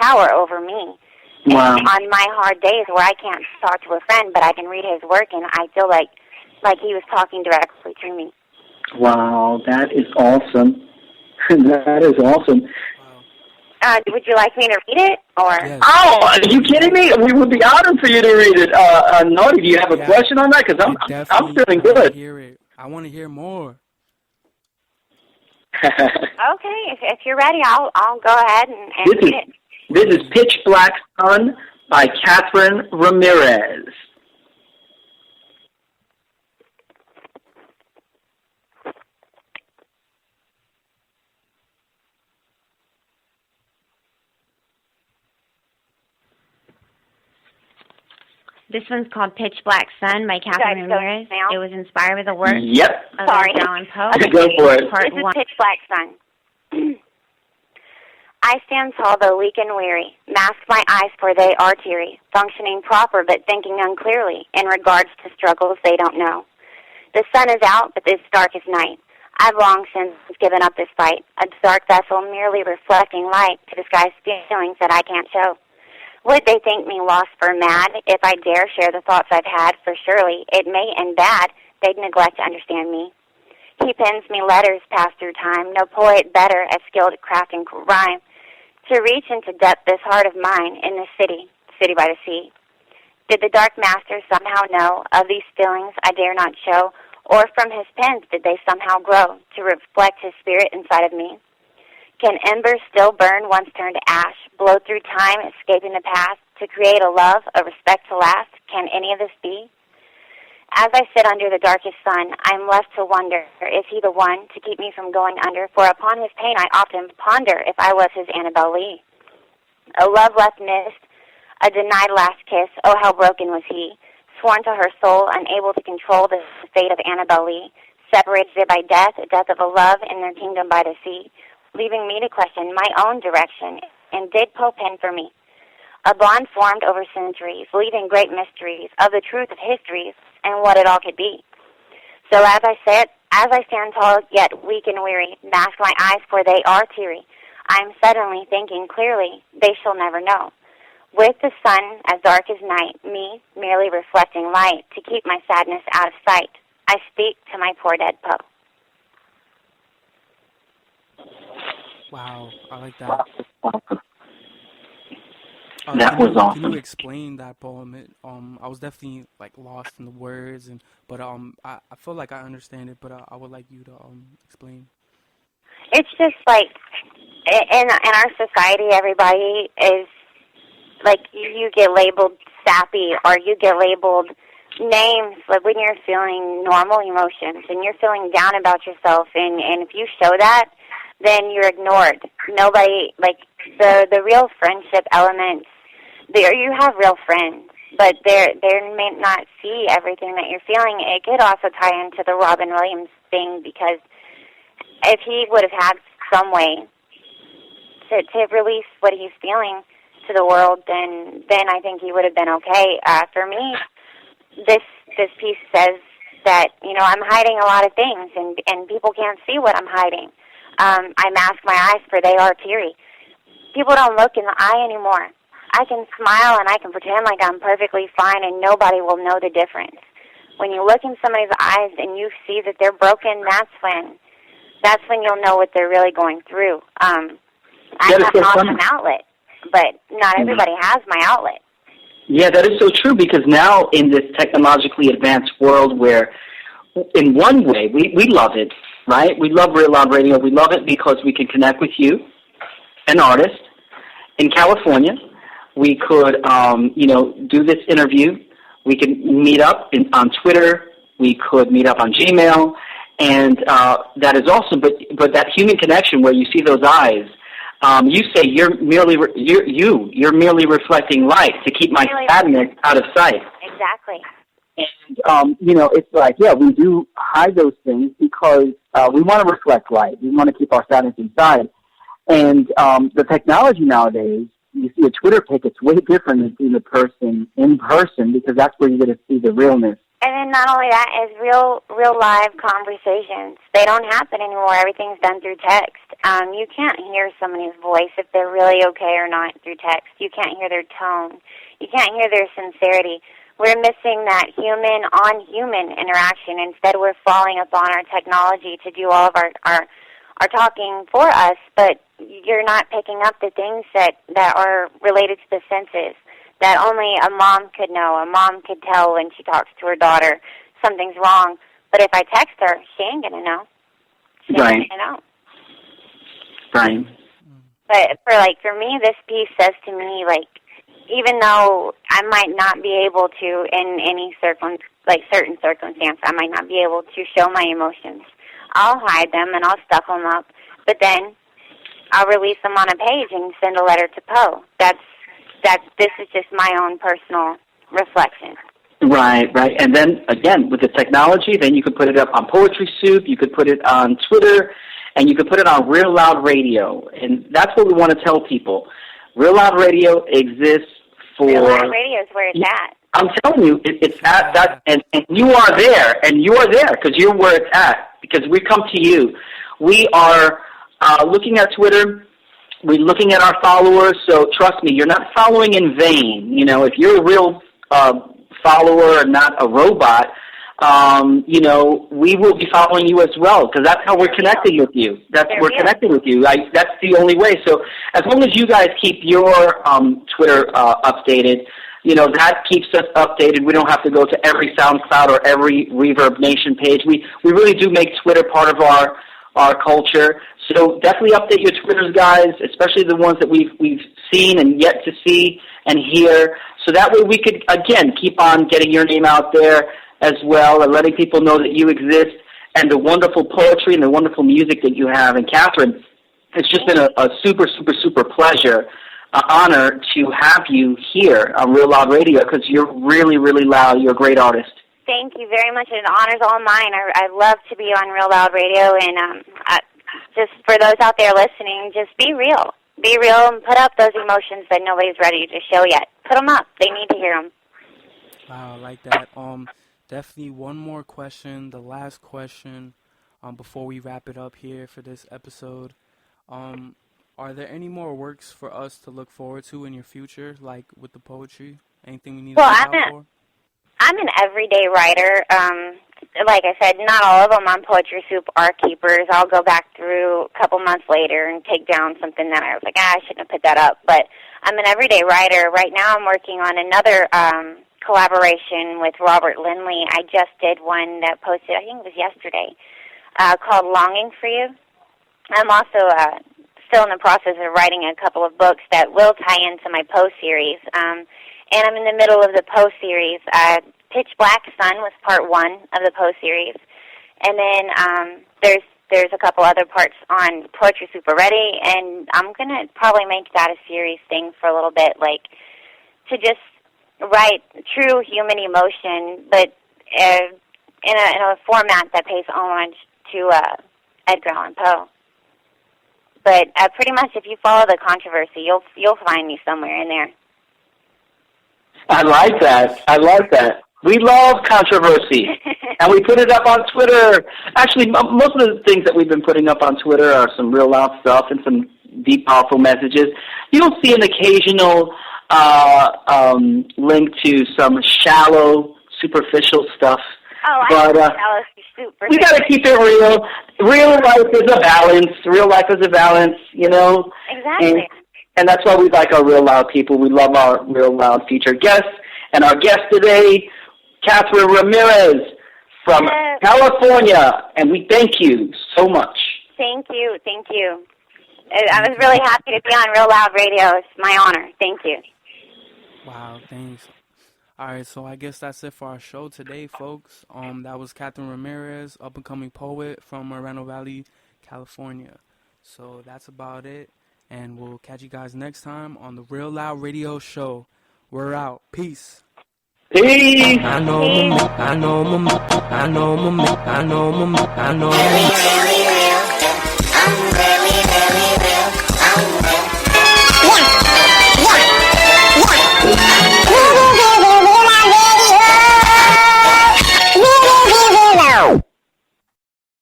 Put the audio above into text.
power over me. Wow. And on my hard days where I can't talk to a friend, but I can read his work, and I feel like he was talking directly to me. Wow, that is awesome. That is awesome. Would you like me to read it, or? Yes. Oh, are you kidding me? We would be honored for you to read it. Naughty, do you have a question on that? Because I'm feeling good. Hear it. I want to hear more. Okay, if you're ready, I'll go ahead and read it. This is Pitch Black Sun by Kathryn Ramirez. This one's called Pitch Black Sun by Kathryn Ramirez. It was inspired with the work of Allan Poe. Go for it. This is Pitch Black Sun. I stand tall, though weak and weary, mask my eyes for they are teary, functioning proper but thinking unclearly in regards to struggles they don't know. The sun is out, but this dark is night. I've long since given up this fight, a dark vessel merely reflecting light to disguise feelings that I can't show. Would they think me lost for mad if I dare share the thoughts I've had? For surely it may end bad. They'd neglect to understand me. He pens me letters passed through time, no poet better at skilled crafting rhyme, to reach into depth this heart of mine in this city by the sea. Did the dark master somehow know of these feelings I dare not show, or from his pens did they somehow grow to reflect his spirit inside of me? Can embers still burn once turned to ash, blow through time, escaping the past, to create a love, a respect to last? Can any of this be? As I sit under the darkest sun, I am left to wonder, is he the one to keep me from going under? For upon his pain I often ponder if I was his Annabelle Lee. A love left missed, a denied last kiss, oh how broken was he, sworn to her soul, unable to control the fate of Annabelle Lee, separated by death, a death of a love in their kingdom by the sea, leaving me to question my own direction, and did Poe pen for me? A bond formed over centuries, leaving great mysteries of the truth of histories and what it all could be. So as I stand tall yet weak and weary, mask my eyes for they are teary, I am suddenly thinking clearly, they shall never know. With the sun as dark as night, me merely reflecting light to keep my sadness out of sight, I speak to my poor dead Poe. Wow, I like that. That was awesome. Can you explain that poem? I was definitely lost in the words, but I feel like I understand it, but I would like you to explain. It's just in our society, everybody is you get labeled sappy, or you get labeled names when you're feeling normal emotions and you're feeling down about yourself, and if you show that, then you're ignored. Nobody, the real friendship elements, you have real friends, but they may not see everything that you're feeling. It could also tie into the Robin Williams thing, because if he would have had some way to release what he's feeling to the world, then I think he would have been okay. For me, this piece says that, I'm hiding a lot of things, and people can't see what I'm hiding. I mask my eyes for they are teary. People don't look in the eye anymore. I can smile and I can pretend like I'm perfectly fine, and nobody will know the difference. When you look in somebody's eyes and you see that they're broken, that's when you'll know what they're really going through. I have an awesome outlet, but not everybody has my outlet. Yeah, that is so true, because now in this technologically advanced world where, in one way, we love it, right? We love Real Loud Radio. We love it because we can connect with you, an artist, in California. We could, do this interview. We can meet up on Twitter. We could meet up on Gmail, and that is awesome. But that human connection where you see those eyes, you say you're merely reflecting light to keep my sadness out of sight. Exactly. And it's we do hide those things because we want to reflect light. We want to keep our sadness inside. And the technology nowadays, you see a Twitter pic, it's way different than seeing the person in person, because that's where you're going to see the realness. And then not only that, is real live conversations. They don't happen anymore. Everything's done through text. You can't hear somebody's voice if they're really okay or not through text. You can't hear their tone. You can't hear their sincerity. We're missing that human-on-human interaction. Instead, we're falling upon our technology to do all of our talking for us, but you're not picking up the things that are related to the senses that only a mom could know. A mom could tell when she talks to her daughter something's wrong. But if I text her, she ain't going to know. She ain't going to know. Right. But for me, this piece says to me, like, even though I might not be able to in any certain circumstance, I might not be able to show my emotions. I'll hide them and I'll stuff them up, but then I'll release them on a page and send a letter to Poe. This is just my own personal reflection. Right. And then, again, with the technology, then you could put it up on Poetry Soup, you could put it on Twitter, and you could put it on Real Loud Radio. And that's what we want to tell people. Real Loud Radio exists for... Real Loud Radio is where it's at. I'm telling you, it's at that, and you are there, because you're where it's at, because we come to you. We are looking at Twitter. We're looking at our followers, so trust me, you're not following in vain. You know, if you're a real follower and not a robot, you know, we will be following you as well, because that's how we're connecting with you. We're connecting with you. That's the only way. So as long as you guys keep your Twitter updated, you know, that keeps us updated. We don't have to go to every SoundCloud or every Reverb Nation page. We really do make Twitter part of our culture. So definitely update your Twitters, guys, especially the ones that we've seen and yet to see and hear. So that way we could, again, keep on getting your name out there as well and letting people know that you exist and the wonderful poetry and the wonderful music that you have. And Kathryn, it's just been a super, super, super pleasure, honor to have you here on Real Loud Radio, because you're really, really loud. You're a great artist. Thank you very much. The honor's all mine. I love to be on Real Loud Radio, and just for those out there listening, just be real. Be real and put up those emotions that nobody's ready to show yet. Put them up. They need to hear them. Wow, I like that. Definitely one more question, the last question, before we wrap it up here for this episode. Are there any more works for us to look forward to in your future, like with the poetry? Anything we need to look out for? I'm an everyday writer. Like I said, not all of them on Poetry Soup are keepers. I'll go back through a couple months later and take down something that I was like, I shouldn't have put that up. But I'm an everyday writer. Right now I'm working on another collaboration with Robert Lindley. I just did one that posted, I think it was yesterday, called Longing for You. I'm also still in the process of writing a couple of books that will tie into my Poe series. And I'm in the middle of the Poe series. Pitch Black Sun was part one of the Poe series. And then there's a couple other parts on Poetry Soup already, and I'm going to probably make that a series thing for a little bit, like to just write true human emotion, but in a format that pays homage to Edgar Allan Poe. But pretty much, if you follow the controversy, you'll find me somewhere in there. I like that. We love controversy, and we put it up on Twitter. Actually, most of the things that we've been putting up on Twitter are some real loud stuff and some deep, powerful messages. You'll see an occasional link to some shallow, superficial stuff. Oh, but, shallow, superficial. We got to keep it real. Real life is a balance. You know. Exactly. And that's why we like our Real Loud people. We love our Real Loud featured guests. And our guest today, Kathryn Ramirez from California. And we thank you so much. Thank you. I was really happy to be on Real Loud Radio. It's my honor. Thank you. Wow, thanks. All right, so I guess that's it for our show today, folks. That was Kathryn Ramirez, up-and-coming poet from Moreno Valley, California. So that's about it. And we'll catch you guys next time on the Real Loud Radio Show. We're out. Peace. Peace. I know.